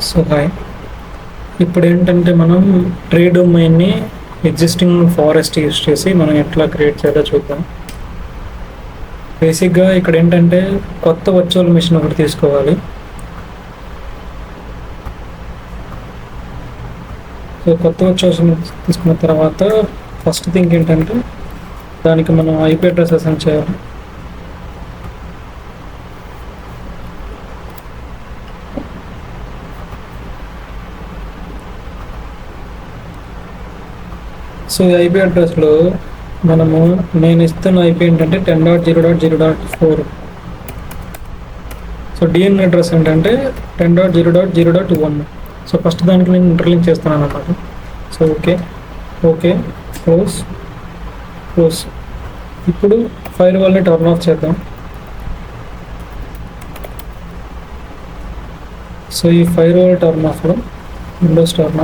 So hi, ఇప్పుడు ఏంటంటే మనం ట్రీ డొమైన్ని ఎగ్జిస్టింగ్ ఫారెస్ట్ యూస్ చేసి మనం ఎట్లా క్రియేట్ చేయాలో చూద్దాం. బేసిక్గా ఇక్కడ ఏంటంటే కొత్త వర్చువల్ మిషన్ ఒకటి తీసుకోవాలి. సో కొత్త వర్చువల్ తీసుకున్న తర్వాత ఫస్ట్ థింగ్ ఏంటంటే దానికి మనం ఐపీ అడ్రస్ అసైన్ చేయాలి. సో ఈ ఐపీ అడ్రస్లో నేను ఇస్తున్న ఐపీ ఏంటంటే 10.0.0.4. సో డిఎన్ అడ్రస్ ఏంటంటే 10.0.0.1. సో ఫస్ట్ దానికి నేను ఇంటర్లింక్ చేస్తున్నాను అన్నమాట. So okay close. ఇప్పుడు ఫైర్ వాల్ని టర్న్ ఆఫ్ చేద్దాం. సో ఈ ఫైర్ వాల్ టర్న్ ఆఫ్లో Windows turn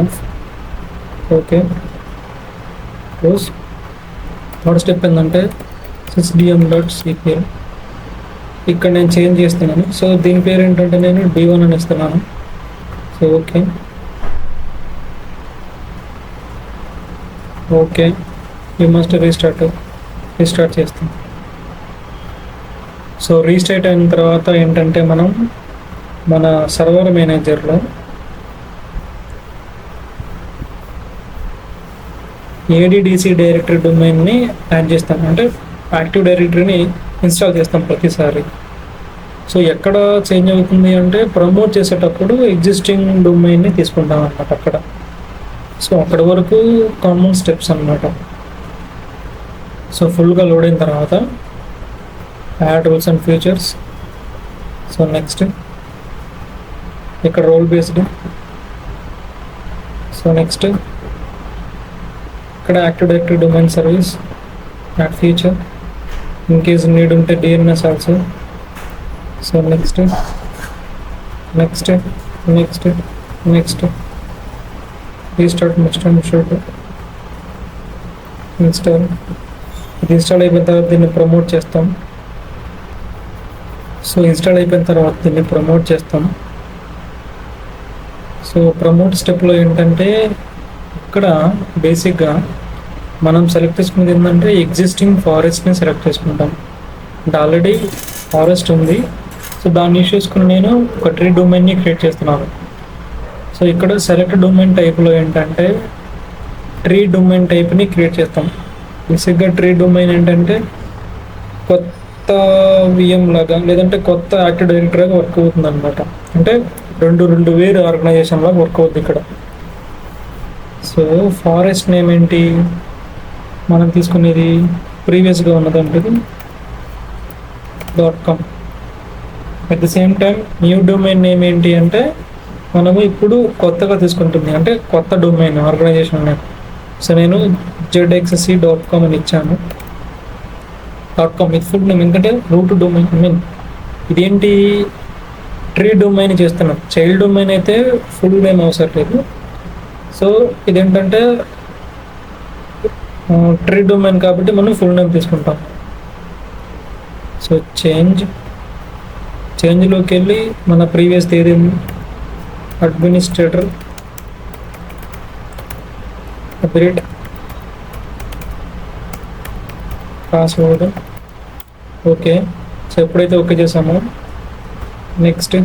off okay close. Third step ఏంటంటే sysdm.cpl. ఇక్కడ నేను చేంజ్ చేస్తున్నాను. సో దీని పేరు ఏంటంటే నేను D1 అని ఇస్తున్నాను. So okay you must restart చేస్తాం. సో రీస్టార్ట్ అయిన తర్వాత ఏంటంటే మనం మన సర్వర్ మేనేజర్లో ఏడీడీసీ డైరెక్టరీ డొమైన్ని యాడ్ చేస్తాం. అంటే యాక్టివ్ డైరెక్టరీని ఇన్స్టాల్ చేస్తాం ప్రతిసారి. సో ఎక్కడ చేంజ్ అవుతుంది అంటే ప్రమోట్ చేసేటప్పుడు ఎగ్జిస్టింగ్ డొమైన్ని తీసుకుంటాం అన్నమాట అక్కడ. సో అక్కడి వరకు కామన్ స్టెప్స్ అన్నమాట. సో ఫుల్గా లోడ్ అయిన తర్వాత add roles and features. So next ఇక్కడ రోల్ బేస్డ్. సో నెక్స్ట్ ఇక్కడ active directory domain service add feature in case need ఉంటే DNS also. So next restart install. ఇది ఇన్స్టాల్ అయిపోయిన తర్వాత దీన్ని ప్రమోట్ చేస్తాం. సో ఇన్స్టాల్ అయిపోయిన తర్వాత దీన్ని ప్రమోట్ చేస్తాం. సో ప్రమోట్ స్టెప్లో ఏంటంటే ఇక్కడ బేసిక్గా మనం సెలెక్ట్ చేసుకునేది ఏంటంటే ఎగ్జిస్టింగ్ ఫారెస్ట్ని సెలెక్ట్ చేసుకుంటాం. అంటే ఆల్రెడీ ఫారెస్ట్ ఉంది. సో దాన్ని యూస్ చేసుకుని నేను ఒక ట్రీ డొమైన్ని క్రియేట్ చేస్తున్నాను. సో ఇక్కడ సెలెక్ట్ డొమైన్ టైప్లో ఏంటంటే ట్రీ డొమైన్ టైప్ని క్రియేట్ చేస్తాం. బేసిక్గా ట్రీ డొమైన్ ఏంటంటే కొత్త విఎం లాగా లేదంటే కొత్త యాక్టివ్ డైరెక్టరీగా వర్క్ అవుతుంది అనమాట. అంటే రెండు వేరు ఆర్గనైజేషన్ లాగా వర్క్ అవుతుంది ఇక్కడ. సో ఫారెస్ట్ నేమ్ ఏంటి మనం తీసుకునేది ప్రీవియస్గా ఉన్నదంటే .com. At the same time new domain name ఏంటి అంటే మనము ఇప్పుడు కొత్తగా తీసుకుంటుంది అంటే కొత్త డొమైన్ ఆర్గనైజేషన్ నేమ్. సో నేను zxc.com అని ఇచ్చాను. .com ఇది ఫుల్ నేమ్. ఎందుకంటే రూట్ డొమైన్ ఇదేంటి ట్రీ డొమైన్ చేస్తున్నాం. చైల్డ్ డొమైన్ అయితే ఫుల్ నేమ్ అవసరం లేదు. సో ఇదేంటంటే ట్రీ డొమైన్ కాబట్టి మనం ఫుల్ నేమ్ తీసుకుంటాం. సో చేంజ్లోకి వెళ్ళి మన ప్రీవియస్ తేదీ అడ్మినిస్ట్రేటర్ పాస్వర్డ్ ఓకే. సో ఎప్పుడైతే ఓకే చేసామో నెక్స్ట్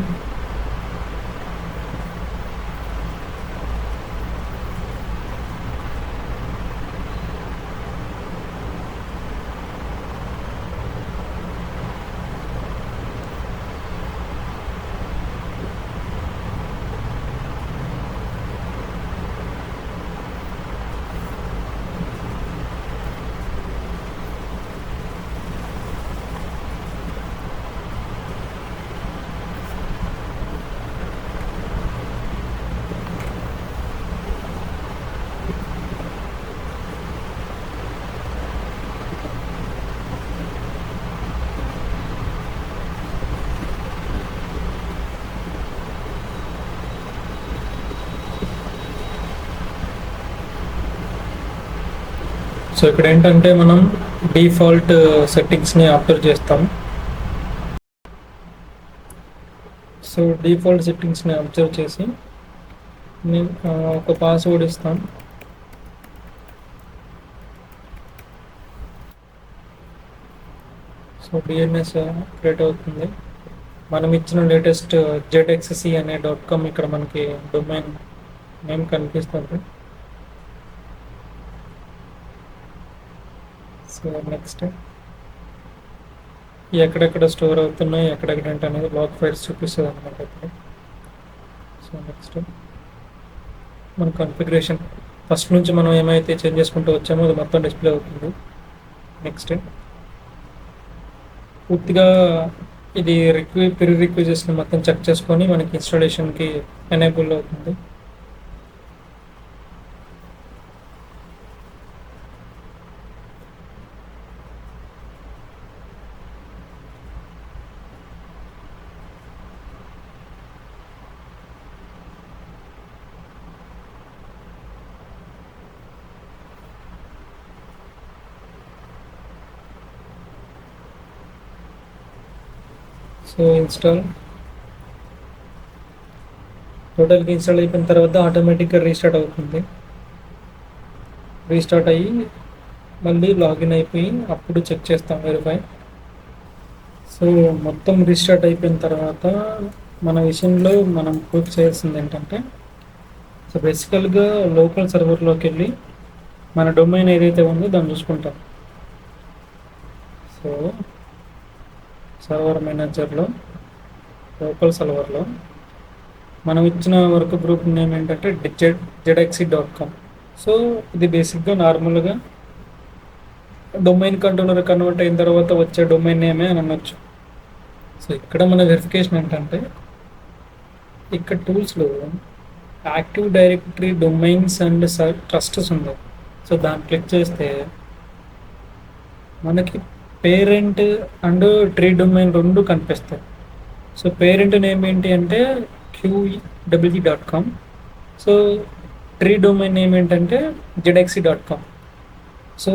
సో ఇక్కడ ఏంటంటే మనం డిఫాల్ట్ సెట్టింగ్స్ని ఆఫ్టర్ చేస్తాం. సో డిఫాల్ట్ సెట్టింగ్స్ని అబ్జర్వ్ చేసి నేను ఒక పాస్వర్డ్ ఇస్తాం. సో డిఎన్ఎస్ క్రియేట్ అవుతుంది. మనం ఇచ్చిన లేటెస్ట్ జెడ్ఎక్స్సి అనే .com ఇక్కడ మనకి డొమైన్ నేమ్ కనిపిస్తుంది. సో నెక్స్ట్ ఎక్కడెక్కడ స్టోర్ అవుతున్నాయి, ఎక్కడెక్కడ అనేది లాగ్ ఫైల్స్ చూపిస్తుంది అనమాట ఇప్పుడు. సో నెక్స్ట్ మన కాన్ఫిగరేషన్ ఫస్ట్ నుంచి మనం ఏమైతే చేంజ్ చేసుకుంటూ వచ్చామో అది మొత్తం డిస్ప్లే అవుతుంది. నెక్స్ట్ పూర్తిగా ఇది ప్రీ రిక్వెజెస్ని మొత్తం చెక్ చేసుకొని మనకి ఇన్స్టాలేషన్కి ఎనేబుల్ అవుతుంది. సో టోటల్గా ఇన్స్టాల్ అయిపోయిన తర్వాత ఆటోమేటిక్గా రీస్టార్ట్ అవుతుంది. రీస్టార్ట్ అయ్యి మళ్ళీ లాగిన్ అయిపోయి అప్పుడు చెక్ చేస్తాం వెరిఫై. సో మొత్తం రీస్టార్ట్ అయిపోయిన తర్వాత మన విషయంలో మనం ప్రూఫ్ చేయాల్సింది ఏంటంటే, సో బేసికల్గా లోకల్ సర్వర్లోకి వెళ్ళి మన డొమైన్ ఏదైతే ఉందో దాన్ని చూసుకుంటాం. సో సర్వర్ మేనేజర్లో లోకల్ సర్వర్లో మనం ఇచ్చిన వర్క్ గ్రూప్ నేమ్ ఏంటంటే ZXC.com. సో ఇది బేసిక్గా నార్మల్గా డొమైన్ కంట్రోలర్ కన్వర్ట్ అయిన తర్వాత వచ్చే డొమైన్ నేమే అని అనొచ్చు. సో ఇక్కడ మన వెరిఫికేషన్ ఏంటంటే, ఇక్కడ టూల్స్లో active directory domains and trusts ఉంది. సో దాన్ని క్లిక్ చేస్తే మనకి పేరెంట్ అండ్ ట్రీ డొమైన్ రెండు కనిపిస్తాయి. సో పేరెంట్ నేమ్ ఏంటి అంటే QWG.com. So tree domain name ఏంటంటే ZXC.com. సో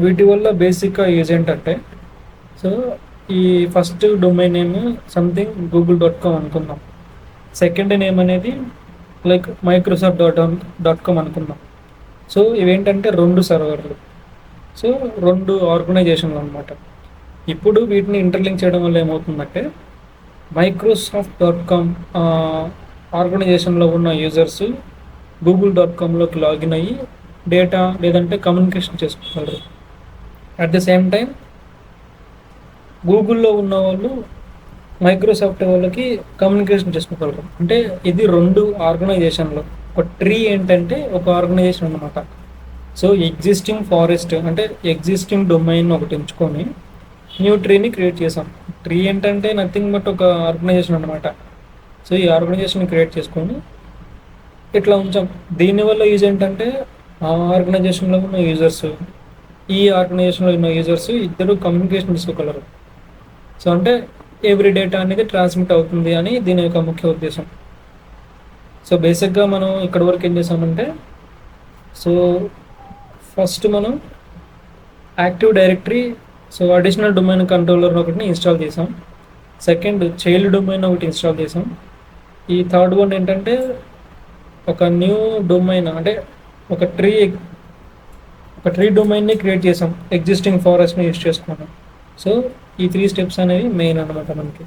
వీటి వల్ల బేసిక్గా యూజ్ ఏంటంటే, సో ఈ first domain name something google.com అనుకుందాం. సెకండ్ నేమ్ అనేది లైక్ microsoft.com అనుకుందాం. సో ఇవేంటంటే రెండు సర్వర్లు, సో రెండు ఆర్గనైజేషన్లు అనమాట. ఇప్పుడు వీటిని ఇంటర్లింక్ చేయడం వల్ల ఏమవుతుందంటే, microsoft.com ఆర్గనైజేషన్లో ఉన్న యూజర్స్ google.comలోకి లాగిన్ అయ్యి డేటా లేదంటే కమ్యూనికేషన్ చేసుకోగలరు. అట్ ద సేమ్ టైం గూగుల్లో ఉన్న వాళ్ళు మైక్రోసాఫ్ట్ వాళ్ళకి కమ్యూనికేషన్ చేసుకోగలరు. అంటే ఇది రెండు ఆర్గనైజేషన్లో. ఒక ట్రీ ఏంటంటే ఒక ఆర్గనైజేషన్ అనమాట. సో ఎగ్జిస్టింగ్ ఫారెస్ట్ అంటే ఎగ్జిస్టింగ్ డొమైన్ ఒకటి ఎంచుకొని న్యూ ట్రీని క్రియేట్ చేసాం. ట్రీ ఏంటంటే నథింగ్ బట్ ఒక ఆర్గనైజేషన్ అనమాట. సో ఈ ఆర్గనైజేషన్ క్రియేట్ చేసుకొని ఇట్లా ఉంచాం. దీనివల్ల యూజ్ ఏంటంటే, ఆ ఆర్గనైజేషన్లో ఉన్న యూజర్స్ ఈ ఆర్గనైజేషన్లో ఉన్న యూజర్స్ ఇద్దరు కమ్యూనికేషన్ తీసుకోగలరు. సో అంటే ఎవ్రీ డేటా అనేది ట్రాన్స్మిట్ అవుతుంది అని దీని యొక్క ముఖ్య ఉద్దేశం. సో బేసిక్గా మనం ఇక్కడ వరకు ఏం చేసామంటే, సో ఫస్ట్ మనం active directory so additional domain controller ఒకటిని ఇన్స్టాల్ చేసాం. సెకండ్ చైల్డ్ డొమైన్ ఒకటి ఇన్స్టాల్ చేసాం. ఈ థర్డ్ వన్ ఏంటంటే ఒక న్యూ డొమైన్ అంటే ఒక ట్రీ డొమైన్ని క్రియేట్ చేసాం, ఎగ్జిస్టింగ్ ఫారెస్ట్ని యూజ్ చేసుకున్నాం. సో ఈ 3 స్టెప్స్ అనేవి మెయిన్ అనమాట మనకి.